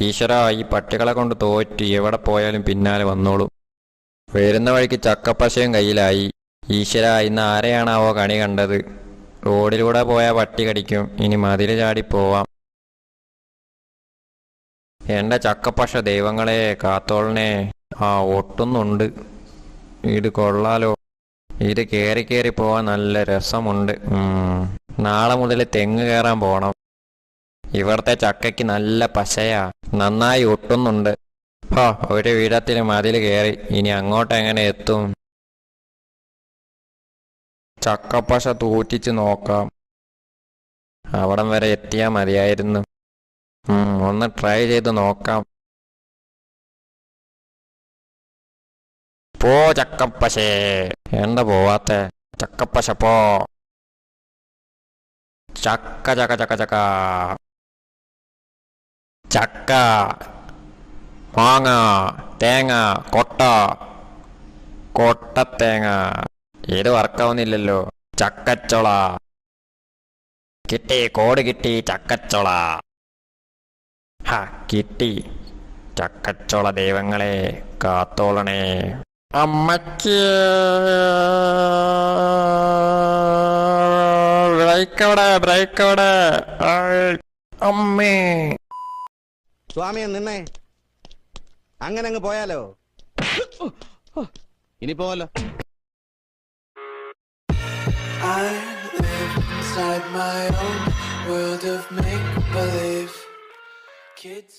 ഈശ്വരാ, ഈ പട്ടികളെ കൊണ്ട് തോറ്റ് എവിടെ പോയാലും പിന്നാലെ വന്നോളും. വരുന്ന വഴിക്ക് ചക്കപ്പശയും കയ്യിലായി. ഈശ്വരാ, ഇന്ന് ആരെയാണാവോ കണി കണ്ടത്? റോഡിലൂടെ പോയാൽ പട്ടി കടിക്കും, ഇനി മതിൽ ചാടി പോവാം. എൻ്റെ ചക്കപ്പശ ദൈവങ്ങളെ കാത്തോളനെ. ആ ഒട്ടുന്നുണ്ട്. ഇത് കൊള്ളാലോ. ഇത് കയറി കയറി പോവാൻ നല്ല രസമുണ്ട്. നാളെ മുതൽ തെങ്ങ് കയറാൻ പോണം. ഇവിടുത്തെ ചക്കയ്ക്ക് നല്ല പശയാ, നന്നായി ഒട്ടുന്നുണ്ട്. ഒരു വിധത്തിൽ മതിൽ കയറി, ഇനി അങ്ങോട്ട് എങ്ങനെ എത്തും? ചക്കപ്പശ തൂറ്റിച്ച് നോക്കാം. അവിടം വരെ എത്തിയാൽ മതിയായിരുന്നു. ഒന്ന് ട്രൈ ചെയ്ത് നോക്കാം. പോ ചക്കപ്പശേ. എന്താ പോവാത്തെ? ചക്കപ്പശ പോ. ചക്ക ചക്ക ചക്ക ചക്ക ചക്ക, മാങ്ങ, തേങ്ങ, കൊട്ടത്തേങ്ങ. ഇത് വർക്കാവുന്നില്ലല്ലോ. ചക്കച്ചോള കിട്ടി, കോഡ് കിട്ടി. ചക്കച്ചോള കിട്ടി. ചക്കച്ചോള ദൈവങ്ങളെ കാത്തോളണേ. അമ്മയ്ക്ക് ബ്രേക്കവിടെ. അമ്മേ. സ്വാമിയെ നിന്നേ, അങ്ങനെ അങ്ങ് പോയാലോ? ഇനി പോവല്ലോ. I live inside my own world of make-believe. Kids